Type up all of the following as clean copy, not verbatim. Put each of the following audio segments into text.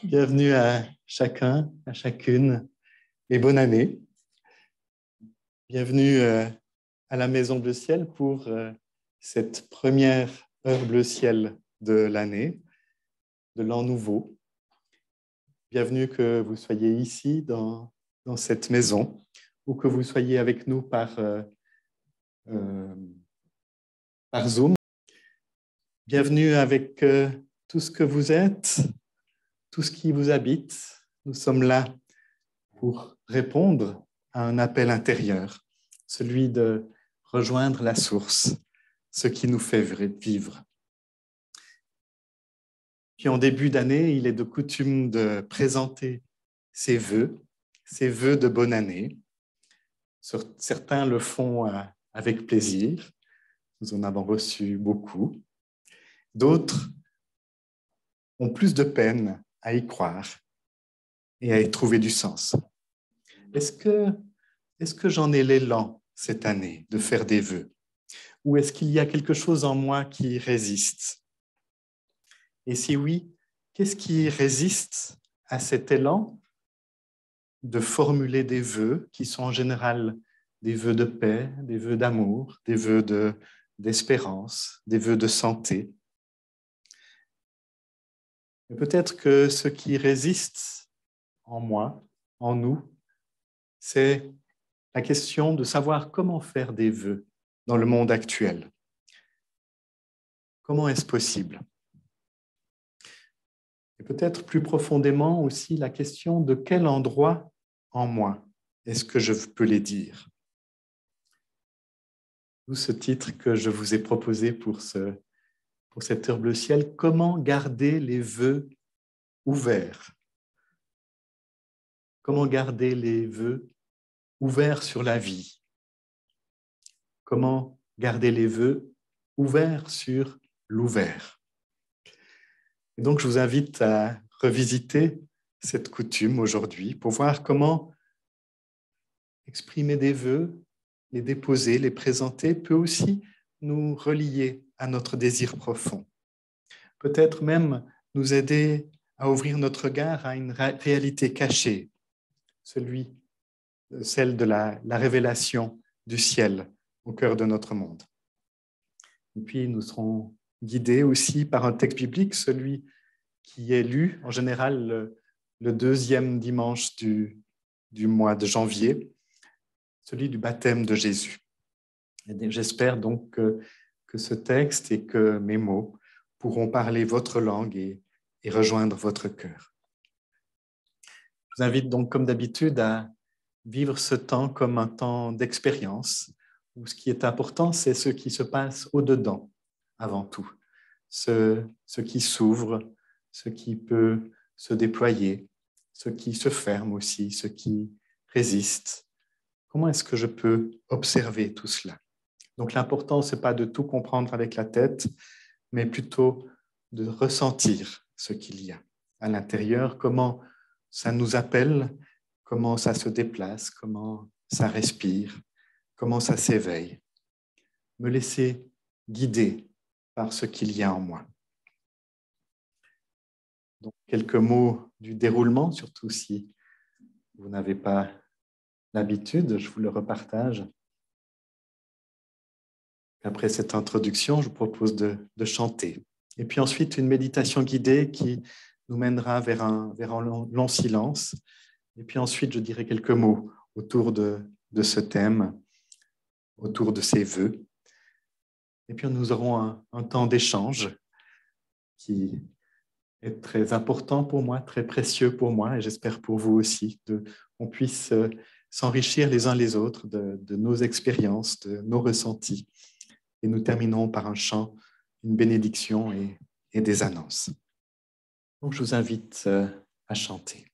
Bienvenue à chacun, à chacune, et bonne année. Bienvenue à la Maison Bleu Ciel pour cette première heure bleu ciel de l'année, de l'an nouveau. Bienvenue que vous soyez ici dans cette maison ou que vous soyez avec nous par Zoom. Bienvenue avec tout ce que vous êtes, tout ce qui vous habite. Nous sommes là pour répondre à un appel intérieur, celui de rejoindre la source, ce qui nous fait vivre. Puis en début d'année, il est de coutume de présenter ses vœux de bonne année. Certains le font avec plaisir, nous en avons reçu beaucoup. D'autres ont plus de peine à y croire et à y trouver du sens. Est-ce que j'en ai l'élan cette année de faire des vœux? Ou est-ce qu'il y a quelque chose en moi qui résiste? Et si oui, qu'est-ce qui résiste à cet élan de formuler des vœux qui sont en général des vœux de paix, des vœux d'amour, des vœux d'espérance, des vœux de santé? Mais peut-être que ce qui résiste en moi, en nous, c'est la question de savoir comment faire des vœux dans le monde actuel. Comment est-ce possible? Et peut-être plus profondément aussi la question de quel endroit en moi est-ce que je peux les dire? D'où ce titre que je vous ai proposé pour cette heure bleu ciel, comment garder les vœux ouverts? Comment garder les vœux ouverts sur la vie? Comment garder les vœux ouverts sur l'ouvert? Et donc, je vous invite à revisiter cette coutume aujourd'hui pour voir comment exprimer des vœux, les déposer, les présenter, peut aussi nous relier à notre désir profond. Peut-être même nous aider à ouvrir notre regard à une réalité cachée, celle de la révélation du ciel au cœur de notre monde. Et puis, nous serons guidés aussi par un texte biblique, celui qui est lu en général le deuxième dimanche du mois de janvier, celui du baptême de Jésus. Et j'espère donc que ce texte et que mes mots pourront parler votre langue et rejoindre votre cœur. Je vous invite donc, comme d'habitude, à vivre ce temps comme un temps d'expérience, où ce qui est important, c'est ce qui se passe au-dedans, avant tout. Ce qui s'ouvre, ce qui peut se déployer, ce qui se ferme aussi, ce qui résiste. Comment est-ce que je peux observer tout cela? Donc l'important, ce n'est pas de tout comprendre avec la tête, mais plutôt de ressentir ce qu'il y a à l'intérieur, comment ça nous appelle, comment ça se déplace, comment ça respire, comment ça s'éveille. Me laisser guider par ce qu'il y a en moi. Donc, quelques mots du déroulement, surtout si vous n'avez pas l'habitude, je vous le repartage. Après cette introduction, je vous propose de chanter. Et puis ensuite, une méditation guidée qui nous mènera vers un long silence. Et puis ensuite, je dirai quelques mots autour de ce thème, autour de ces vœux. Et puis nous aurons un temps d'échange qui est très important pour moi, très précieux pour moi, et j'espère pour vous aussi, qu'on puisse s'enrichir les uns les autres de nos expériences, de nos ressentis. Et nous terminerons par un chant, une bénédiction et des annonces. Donc je vous invite à chanter.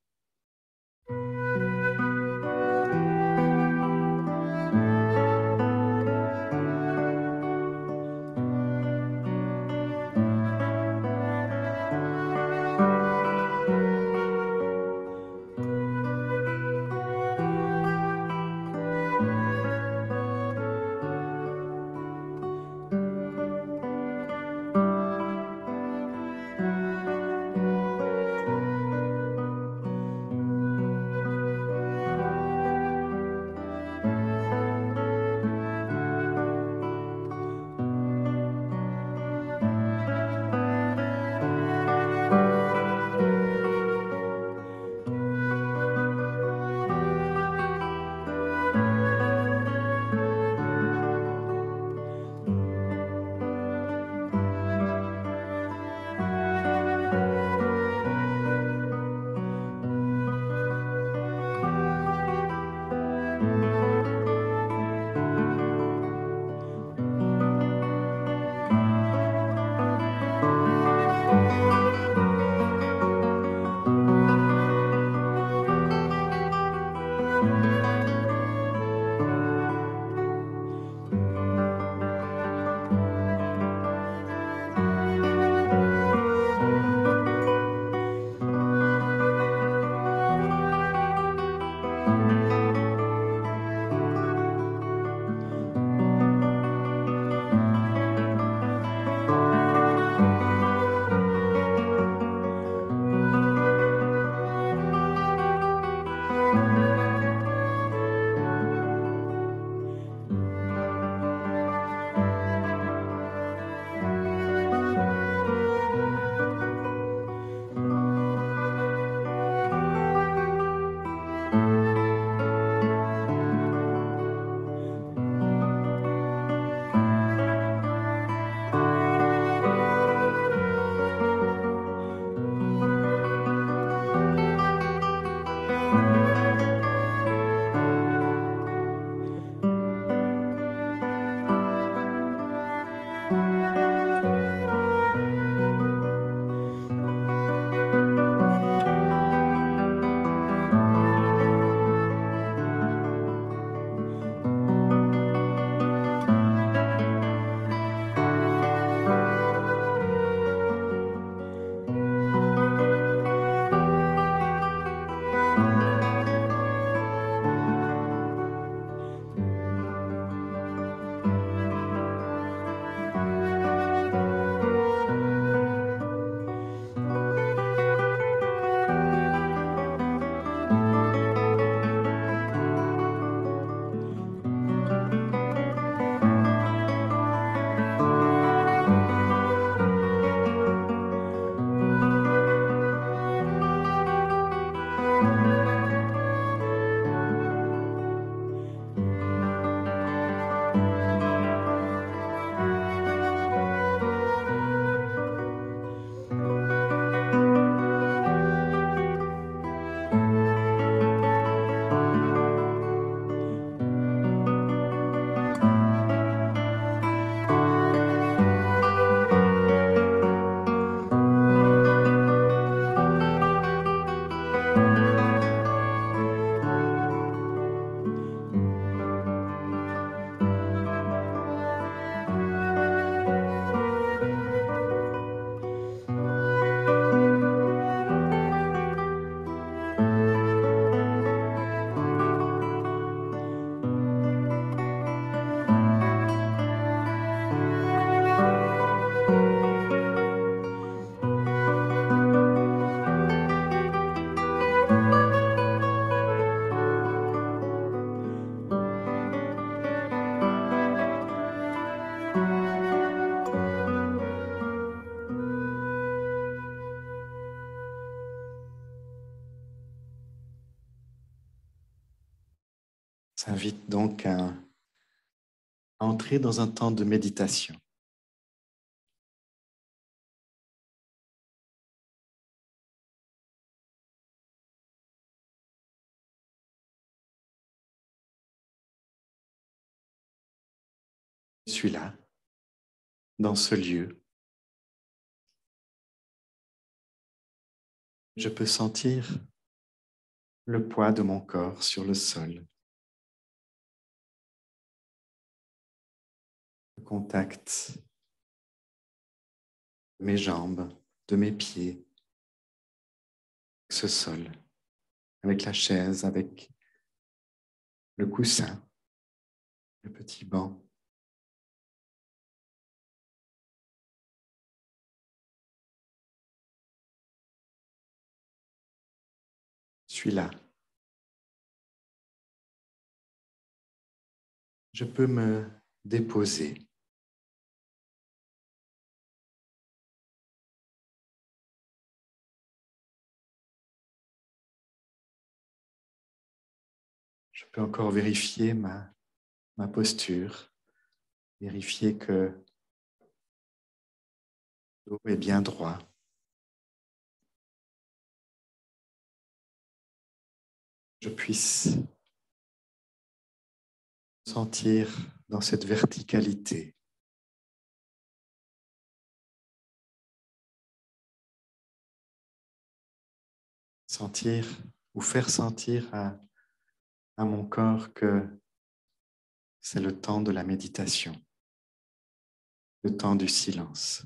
t'invite donc à entrer dans un temps de méditation. Je suis là, dans ce lieu. Je peux sentir le poids de mon corps sur le sol, le contact de mes jambes, de mes pieds, avec ce sol, avec la chaise, avec le coussin, le petit banc. Je suis là. Je peux me déposer. Je peux encore vérifier ma posture, vérifier que le dos est bien droit. Je puisse sentir dans cette verticalité. Sentir ou faire sentir à mon corps que c'est le temps de la méditation, le temps du silence.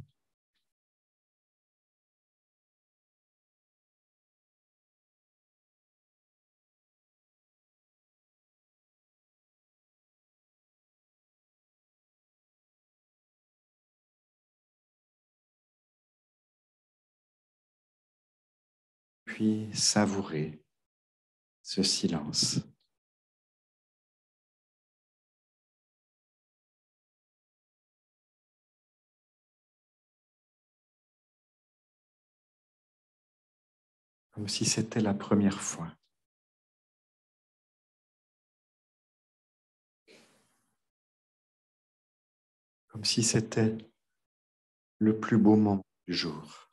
Puis savourer ce silence. Comme si c'était la première fois. Comme si c'était le plus beau moment du jour.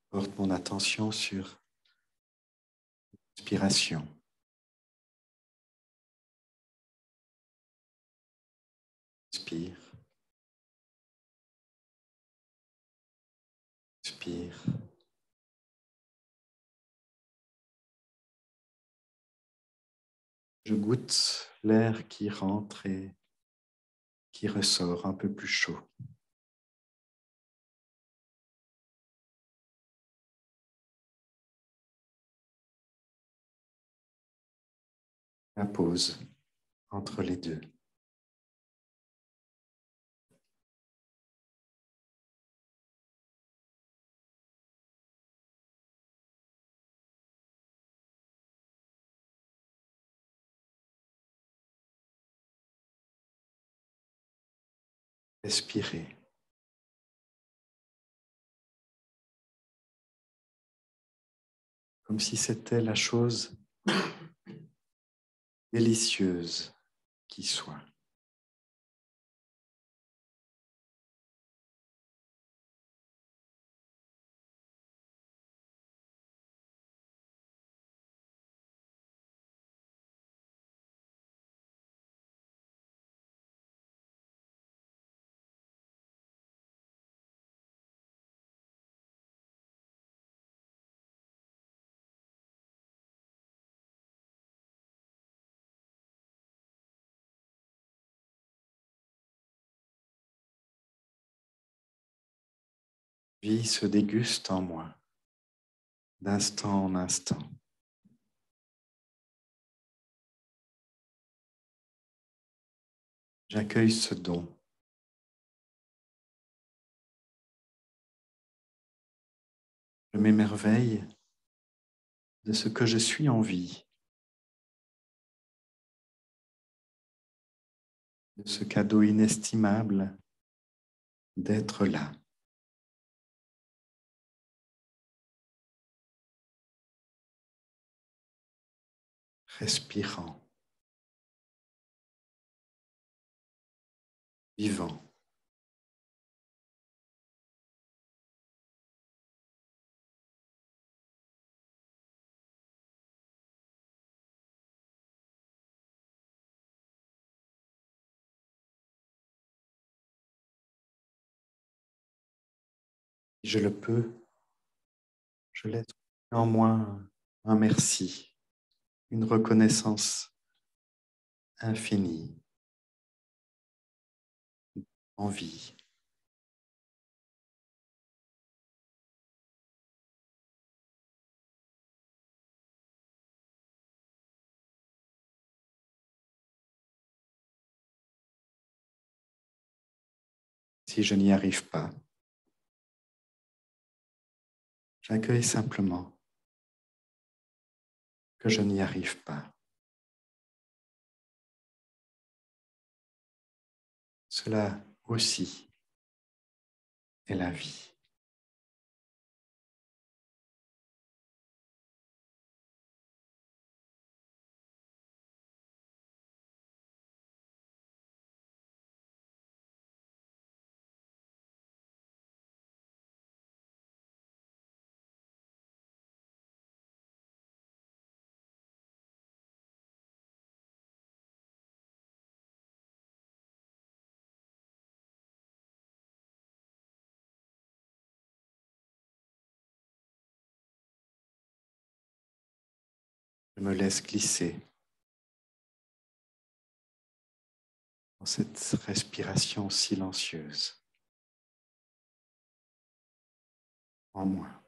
Porte mon attention sur l'inspiration. Inspire. Expire. Je goûte l'air qui rentre et qui ressort un peu plus chaud. La pause entre les deux. Respirer. Comme si c'était la chose délicieuse qui soit. vie se déguste en moi, d'instant en instant. J'accueille ce don. Je m'émerveille de ce que je suis en vie, de ce cadeau inestimable d'être là. Respirant, vivant. Si je le peux, je laisse en moi un merci, une reconnaissance infinie, en vie. Si je n'y arrive pas, j'accueille simplement que je n'y arrive pas. Cela aussi est la vie. Je me laisse glisser dans cette respiration silencieuse en moi.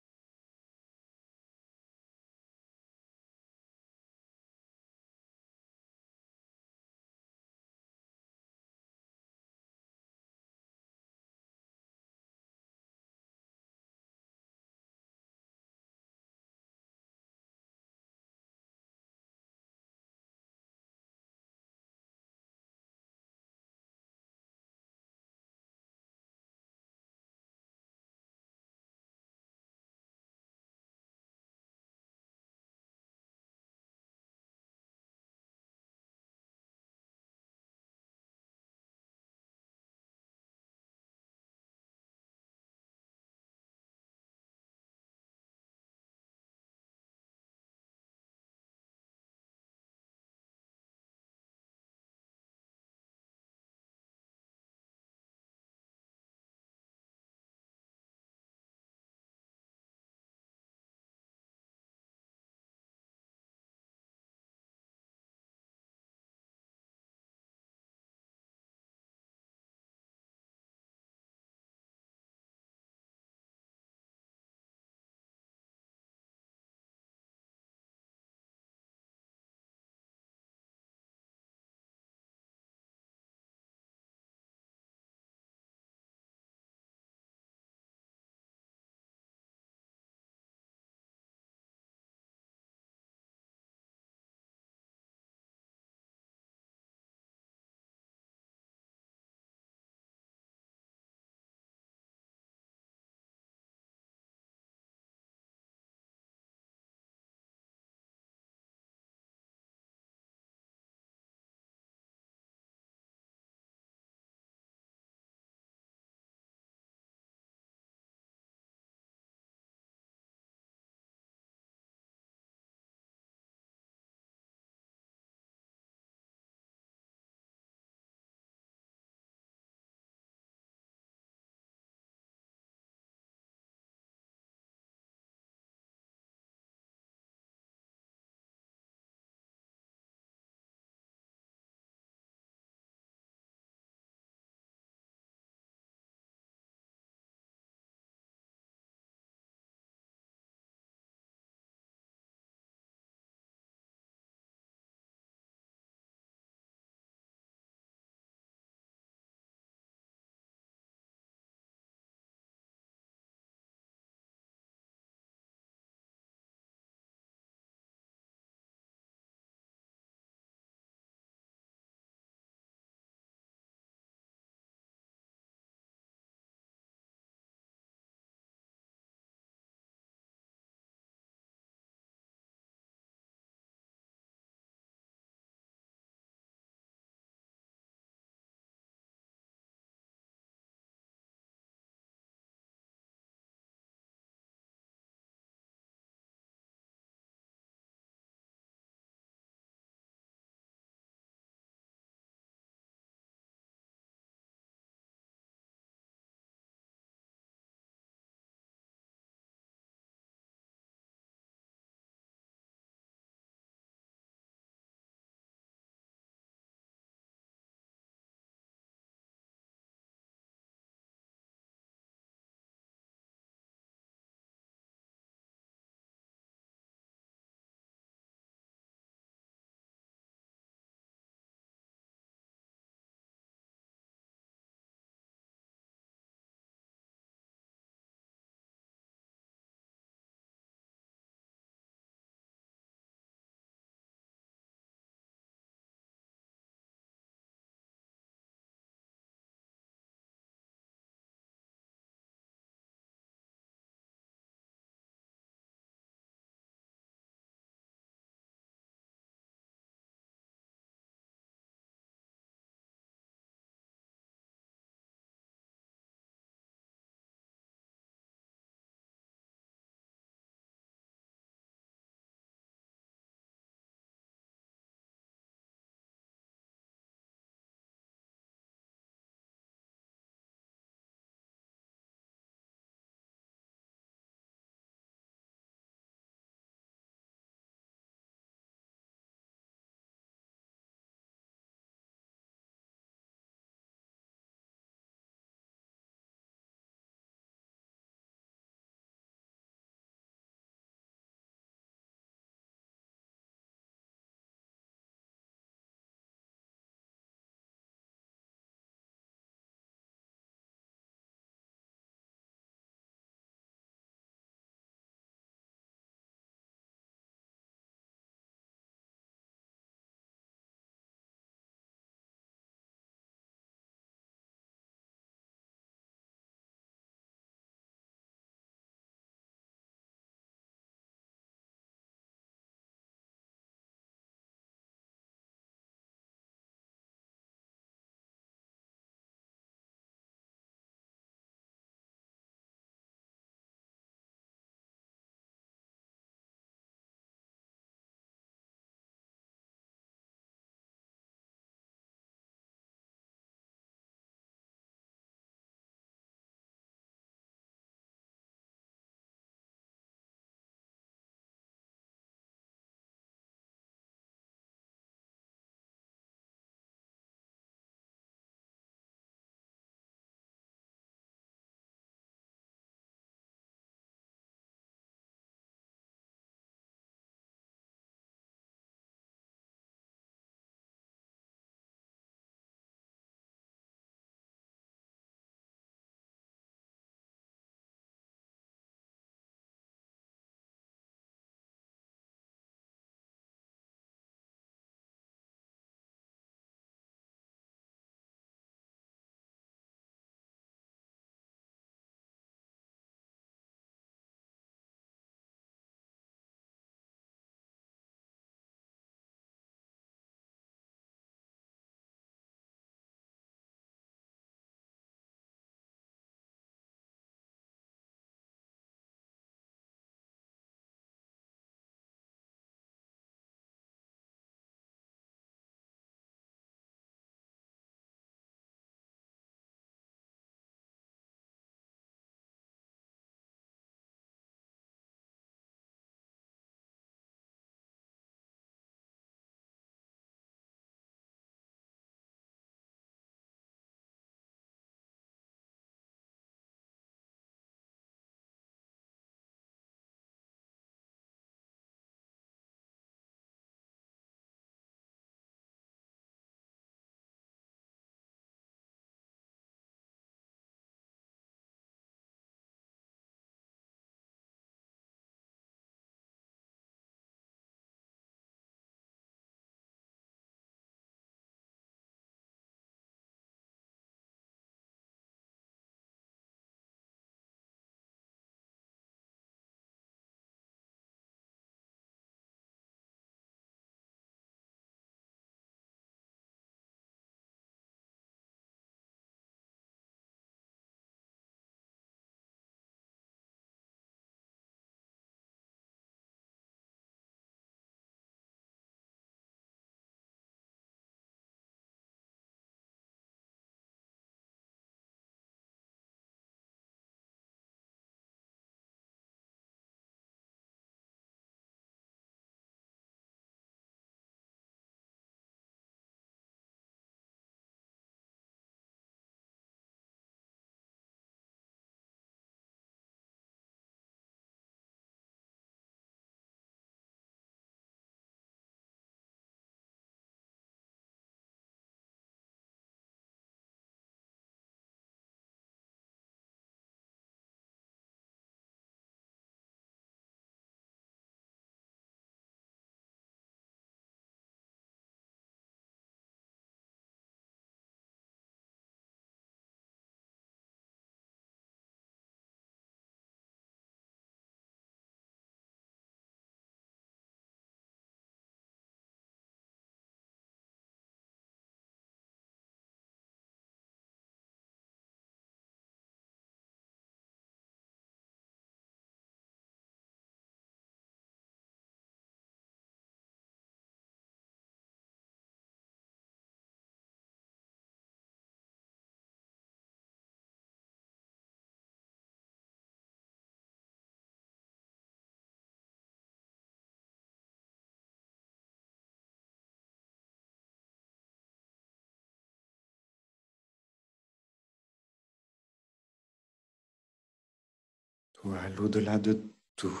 ou à l'au-delà de tout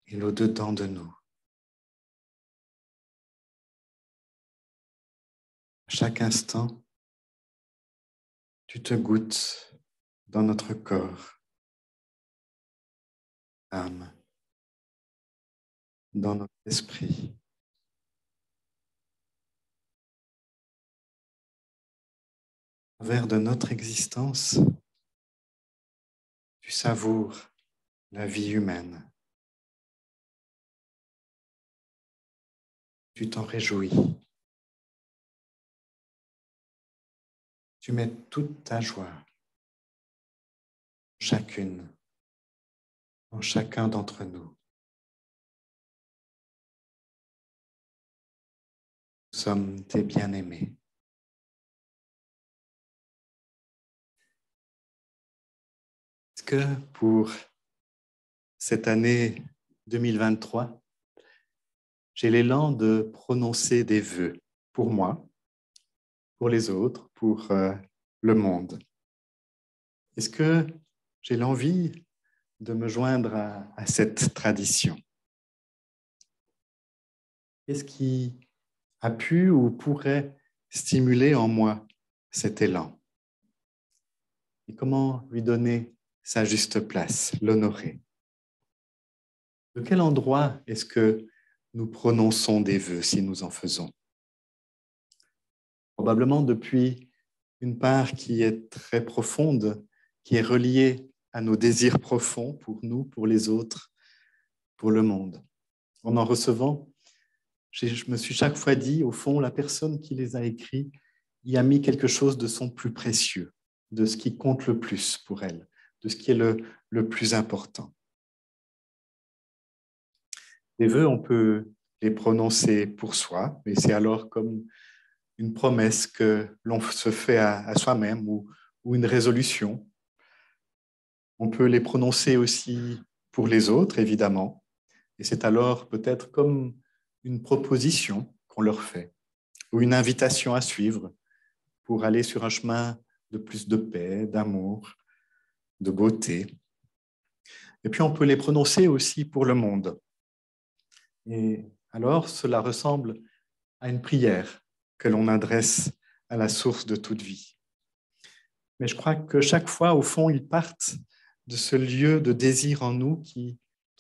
et l'au-dedans de nous. À chaque instant, tu te goûtes dans notre corps, âme, dans notre esprit. Au travers de notre existence, tu savoures la vie humaine. Tu t'en réjouis. Tu mets toute ta joie, chacune, en chacun d'entre nous. Nous sommes tes bien-aimés. Est-ce que pour cette année 2023, j'ai l'élan de prononcer des vœux pour moi, pour les autres, pour le monde? Est-ce que j'ai l'envie de me joindre à cette tradition? Qu'est-ce qui a pu ou pourrait stimuler en moi cet élan? Et comment lui donner sa juste place, l'honorer? De quel endroit est-ce que nous prononçons des vœux si nous en faisons? Probablement depuis une part qui est très profonde, qui est reliée à nos désirs profonds pour nous, pour les autres, pour le monde. En recevant, je me suis chaque fois dit, au fond, la personne qui les a écrits y a mis quelque chose de son plus précieux, de ce qui compte le plus pour elle, de ce qui est le plus important. Les vœux, on peut les prononcer pour soi, mais c'est alors comme une promesse que l'on se fait à soi-même ou une résolution. On peut les prononcer aussi pour les autres, évidemment, et c'est alors peut-être comme une proposition qu'on leur fait ou une invitation à suivre pour aller sur un chemin de plus de paix, d'amour, de beauté. Et puis on peut les prononcer aussi pour le monde. Et alors cela ressemble à une prière que l'on adresse à la source de toute vie. Mais je crois que chaque fois, au fond, ils partent de ce lieu de désir en nous qui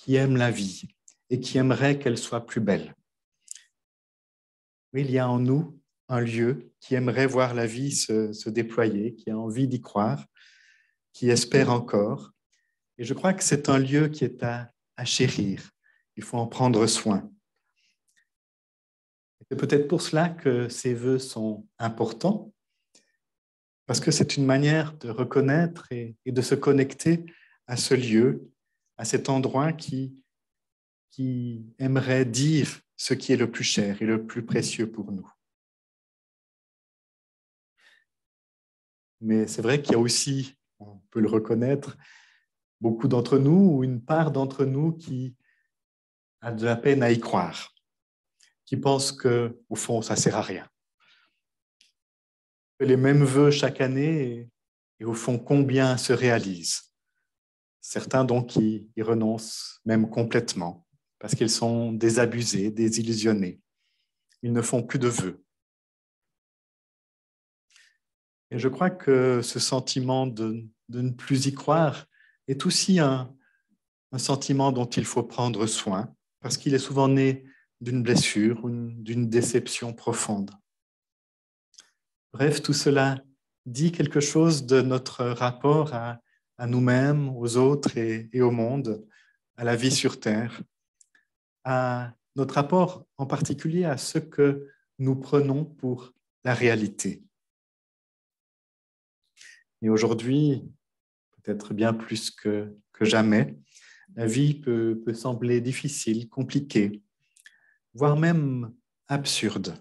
aime la vie et qui aimerait qu'elle soit plus belle. Oui, il y a en nous un lieu qui aimerait voir la vie se déployer, qui a envie d'y croire, qui espère encore. Et je crois que c'est un lieu qui est à chérir. Il faut en prendre soin. C'est peut-être pour cela que ces vœux sont importants, parce que c'est une manière de reconnaître et de se connecter à ce lieu, à cet endroit qui aimerait dire ce qui est le plus cher et le plus précieux pour nous. Mais c'est vrai qu'il y a aussi, on peut le reconnaître, beaucoup d'entre nous ou une part d'entre nous qui a de la peine à y croire, qui pense qu'au fond, ça ne sert à rien. Les mêmes vœux chaque année et au fond, combien se réalisent? Certains donc y renoncent même complètement parce qu'ils sont désabusés, désillusionnés. Ils ne font plus de vœux. Et je crois que ce sentiment de ne plus y croire est aussi un sentiment dont il faut prendre soin parce qu'il est souvent né d'une blessure ou d'une déception profonde. Bref, tout cela dit quelque chose de notre rapport à nous-mêmes, aux autres et au monde, à la vie sur Terre, à notre rapport en particulier à ce que nous prenons pour la réalité. Et aujourd'hui, peut-être bien plus que jamais, la vie peut sembler difficile, compliquée, voire même absurde.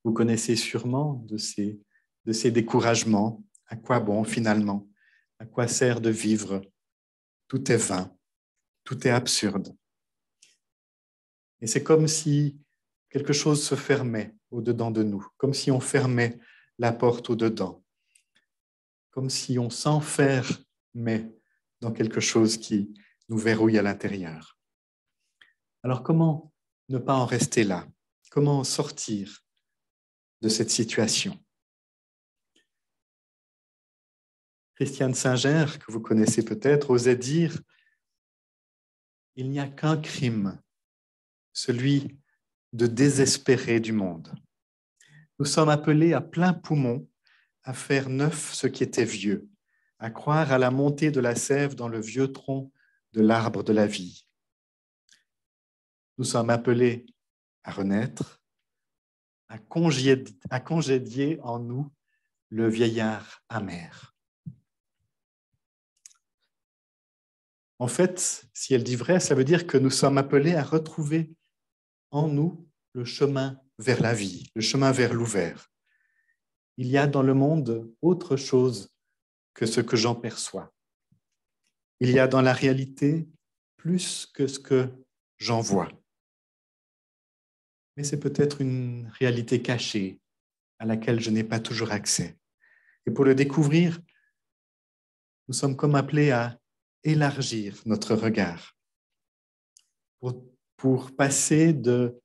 Vous connaissez sûrement de ces découragements. À quoi bon finalement? À quoi sert de vivre? Tout est vain, tout est absurde. Et c'est comme si quelque chose se fermait au-dedans de nous, comme si on fermait la porte au-dedans, comme si on s'enferme mais dans quelque chose qui nous verrouille à l'intérieur. Alors comment ne pas en rester là? Comment sortir de cette situation? Christiane Singer, que vous connaissez peut-être, osait dire « Il n'y a qu'un crime, celui de désespérer du monde. Nous sommes appelés à plein poumon à faire neuf ce qui était vieux, à croire à la montée de la sève dans le vieux tronc de l'arbre de la vie. Nous sommes appelés à renaître, à congédier en nous le vieillard amer. » En fait, si elle dit vrai, ça veut dire que nous sommes appelés à retrouver en nous le chemin vers la vie, le chemin vers l'ouvert. Il y a dans le monde autre chose que ce que j'en perçois. Il y a dans la réalité plus que ce que j'en vois. Mais c'est peut-être une réalité cachée à laquelle je n'ai pas toujours accès. Et pour le découvrir, nous sommes comme appelés à élargir notre regard pour passer de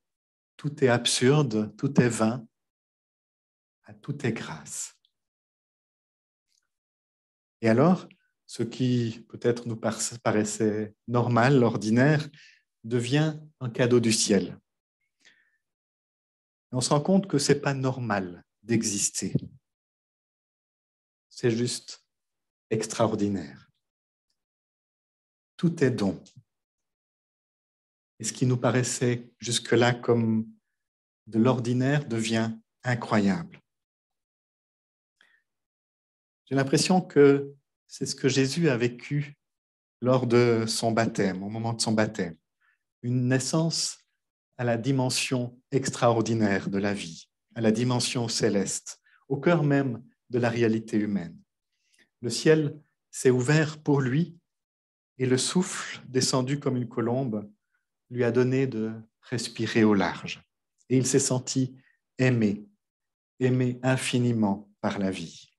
tout est absurde, tout est vain, à tout est grâce. Et alors, ce qui peut-être nous paraissait normal, ordinaire, devient un cadeau du ciel. Et on se rend compte que ce n'est pas normal d'exister. C'est juste extraordinaire. Tout est don. Et ce qui nous paraissait jusque-là comme de l'ordinaire devient incroyable. J'ai l'impression que c'est ce que Jésus a vécu lors de son baptême, au moment de son baptême. Une naissance à la dimension extraordinaire de la vie, à la dimension céleste, au cœur même de la réalité humaine. Le ciel s'est ouvert pour lui et le souffle, descendu comme une colombe, lui a donné de respirer au large. Et il s'est senti aimé, aimé infiniment par la vie.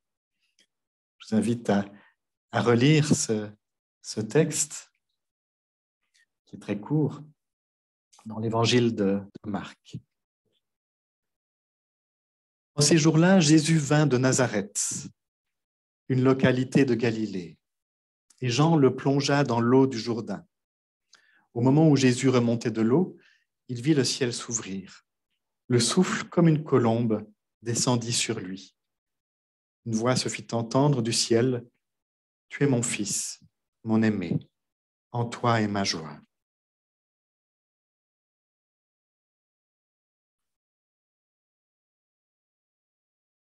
Je vous invite à relire ce texte, qui est très court, dans l'évangile de Marc. En ces jours-là, Jésus vint de Nazareth, une localité de Galilée, et Jean le plongea dans l'eau du Jourdain. Au moment où Jésus remontait de l'eau, il vit le ciel s'ouvrir. Le souffle, comme une colombe, descendit sur lui. Une voix se fit entendre du ciel, « Tu es mon fils, mon aimé, en toi est ma joie. »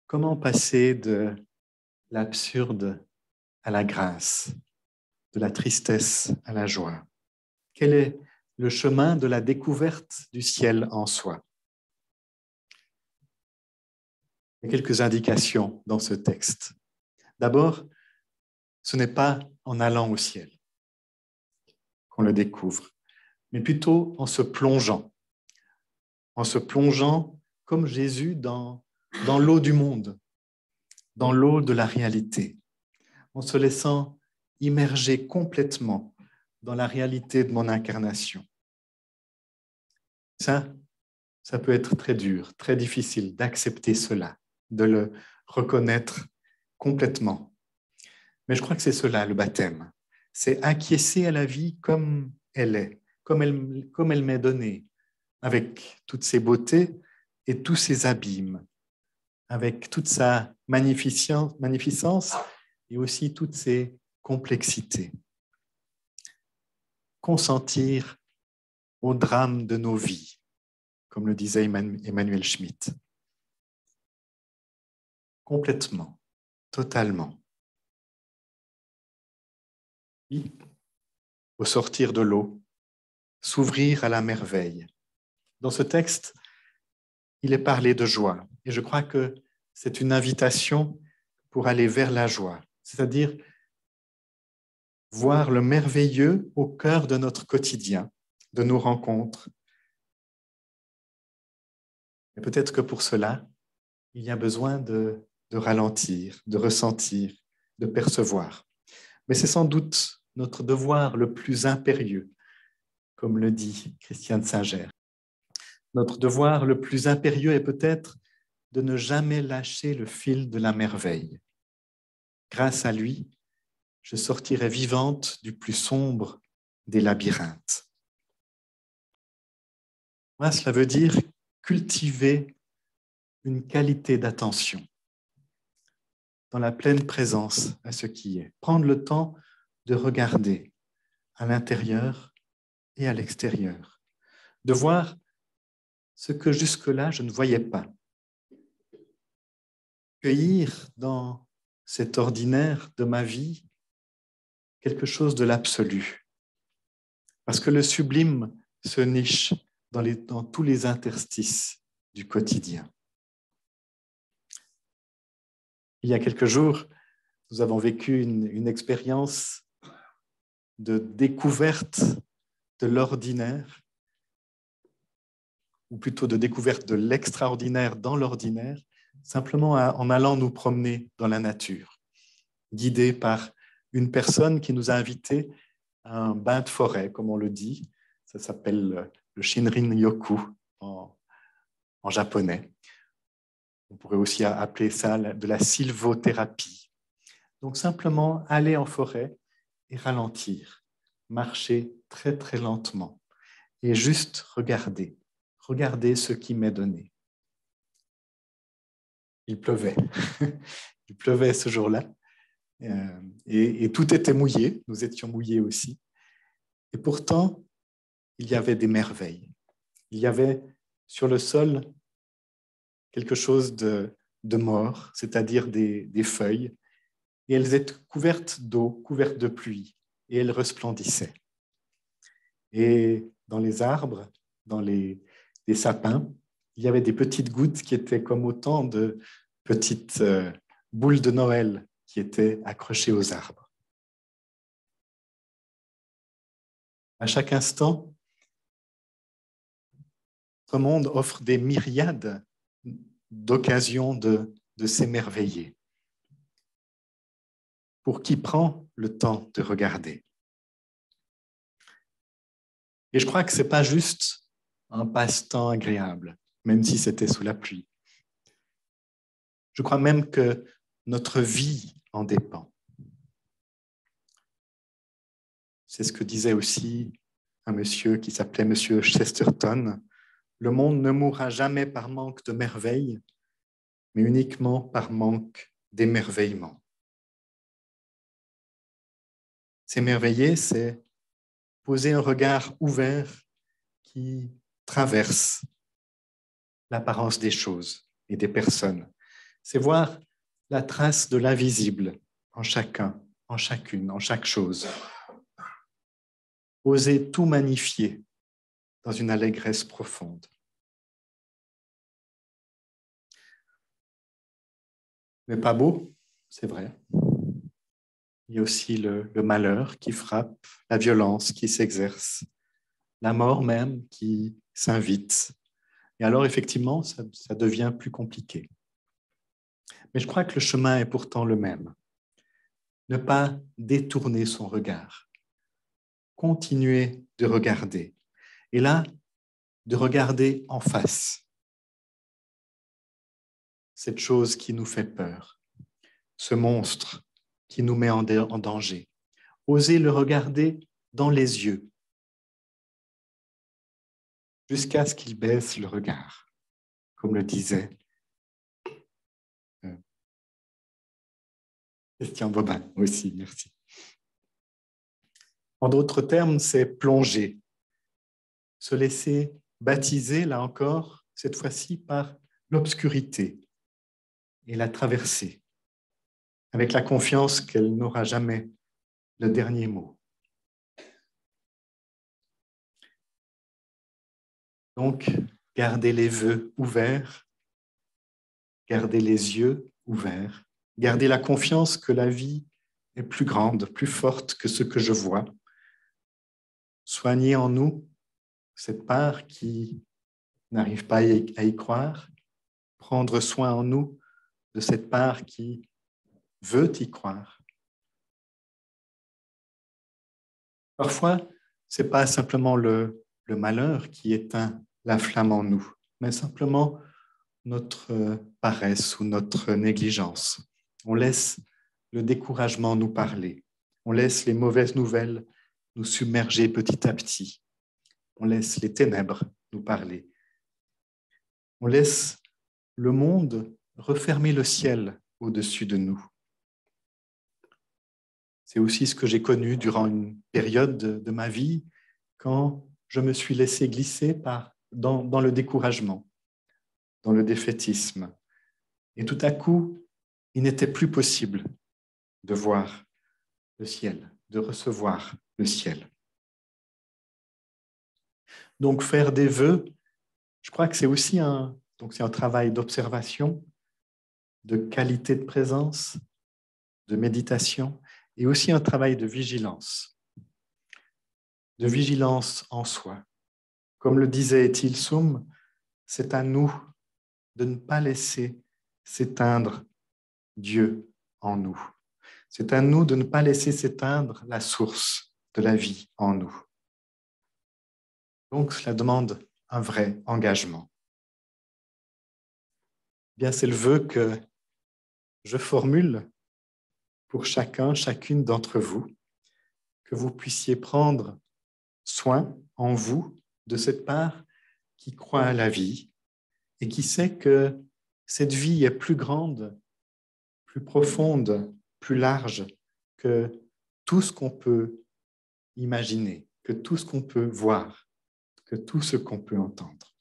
Comment passer de l'absurde à la grâce, de la tristesse à la joie? Quel est le chemin de la découverte du ciel en soi? Il y a quelques indications dans ce texte. D'abord, ce n'est pas en allant au ciel qu'on le découvre, mais plutôt en se plongeant comme Jésus dans l'eau du monde, dans l'eau de la réalité, en se laissant immerger complètement dans la réalité de mon incarnation. Ça peut être très dur, très difficile d'accepter cela, de le reconnaître complètement. Mais je crois que c'est cela, le baptême. C'est acquiescer à la vie comme elle est, comme elle m'est donnée, avec toutes ses beautés et tous ses abîmes, avec toute sa magnificence et aussi toutes ses complexités. Consentir au drame de nos vies, comme le disait Emmanuel Schmitt. Complètement, totalement. Puis, au sortir de l'eau, s'ouvrir à la merveille. Dans ce texte, il est parlé de joie. Et je crois que c'est une invitation pour aller vers la joie, c'est-à-dire voir le merveilleux au cœur de notre quotidien, de nos rencontres. Et peut-être que pour cela, il y a besoin de ralentir, de ressentir, de percevoir. Mais c'est sans doute notre devoir le plus impérieux, comme le dit Christian de Singer. Notre devoir le plus impérieux est peut-être de ne jamais lâcher le fil de la merveille. Grâce à lui, je sortirai vivante du plus sombre des labyrinthes. Moi, cela veut dire cultiver une qualité d'attention dans la pleine présence à ce qui est. Prendre le temps de regarder à l'intérieur et à l'extérieur, de voir ce que jusque-là je ne voyais pas. Cueillir dans cet ordinaire de ma vie quelque chose de l'absolu. Parce que le sublime se niche dans tous les interstices du quotidien. Il y a quelques jours, nous avons vécu une expérience de découverte de l'ordinaire, ou plutôt de découverte de l'extraordinaire dans l'ordinaire, simplement en allant nous promener dans la nature, guidés par une personne qui nous a invités à un bain de forêt, comme on le dit. Ça s'appelle le Shinrin-yoku en japonais. On pourrait aussi appeler ça de la sylvothérapie. Donc simplement aller en forêt et ralentir, marcher très très lentement et juste regarder ce qui m'est donné. Il pleuvait. Il pleuvait ce jour-là et tout était mouillé. Nous étions mouillés aussi. Et pourtant, il y avait des merveilles. Il y avait sur le sol quelque chose de mort, c'est-à-dire des feuilles, et elles étaient couvertes d'eau, couvertes de pluie, et elles resplendissaient. Et dans les arbres, dans les sapins, il y avait des petites gouttes qui étaient comme autant de petites boules de Noël qui étaient accrochées aux arbres. À chaque instant, notre monde offre des myriades d'occasions de s'émerveiller. Pour qui prend le temps de regarder. Et je crois que ce n'est pas juste un passe-temps agréable, même si c'était sous la pluie. Je crois même que notre vie en dépend. C'est ce que disait aussi un monsieur qui s'appelait Monsieur Chesterton. Le monde ne mourra jamais par manque de merveilles, mais uniquement par manque d'émerveillement. S'émerveiller, c'est poser un regard ouvert qui traverse l'apparence des choses et des personnes. C'est voir la trace de l'invisible en chacun, en chacune, en chaque chose. Oser tout magnifier dans une allégresse profonde. Mais pas beau, c'est vrai. Il y a aussi le malheur qui frappe, la violence qui s'exerce, la mort même qui s'invite. Et alors, effectivement, ça devient plus compliqué. Mais je crois que le chemin est pourtant le même. Ne pas détourner son regard. Continuer de regarder. Et là, de regarder en face. Cette chose qui nous fait peur. Ce monstre qui nous met en danger. Oser le regarder dans les yeux. Jusqu'à ce qu'il baisse le regard. Comme le disait Christian Bobin aussi, merci. En d'autres termes, c'est plonger, se laisser baptiser, là encore, cette fois-ci par l'obscurité et la traverser, avec la confiance qu'elle n'aura jamais le dernier mot. Donc, gardez les vœux ouverts, gardez les yeux ouverts, gardez la confiance que la vie est plus grande, plus forte que ce que je vois. Soignez en nous cette part qui n'arrive pas à y croire, prendre soin en nous de cette part qui veut y croire. Parfois, ce n'est pas simplement le malheur qui éteint la flamme en nous, mais simplement notre paresse ou notre négligence. On laisse le découragement nous parler. On laisse les mauvaises nouvelles nous submerger petit à petit. On laisse les ténèbres nous parler. On laisse le monde refermer le ciel au-dessus de nous. C'est aussi ce que j'ai connu durant une période de ma vie quand je me suis laissé glisser dans le découragement, dans le défaitisme. Et tout à coup, il n'était plus possible de voir le ciel, de recevoir le ciel. Donc, faire des vœux, je crois que c'est aussi un travail d'observation, de qualité de présence, de méditation, et aussi un travail de vigilance en soi. Comme le disait Ethel Soum, c'est à nous de ne pas laisser s'éteindre Dieu en nous. C'est à nous de ne pas laisser s'éteindre la source de la vie en nous. Donc, cela demande un vrai engagement. Bien, c'est le vœu que je formule pour chacun, chacune d'entre vous, que vous puissiez prendre soin en vous de cette part qui croit à la vie et qui sait que cette vie est plus grande, plus profonde, plus large que tout ce qu'on peut imaginer, que tout ce qu'on peut voir, que tout ce qu'on peut entendre.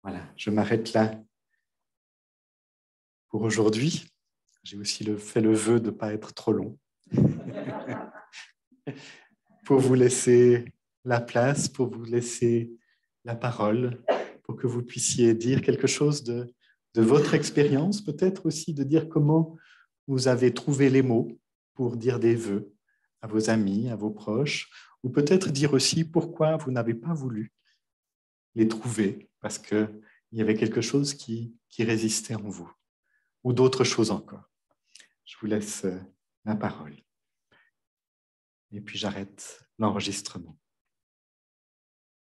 Voilà, je m'arrête là pour aujourd'hui. J'ai aussi fait le vœu de ne pas être trop long. Pour vous laisser la place, pour vous laisser la parole, pour que vous puissiez dire quelque chose de votre expérience, peut-être aussi de dire comment vous avez trouvé les mots pour dire des vœux à vos amis, à vos proches, ou peut-être dire aussi pourquoi vous n'avez pas voulu les trouver, parce qu'il y avait quelque chose qui résistait en vous, ou d'autres choses encore. Je vous laisse la parole. Et puis j'arrête l'enregistrement.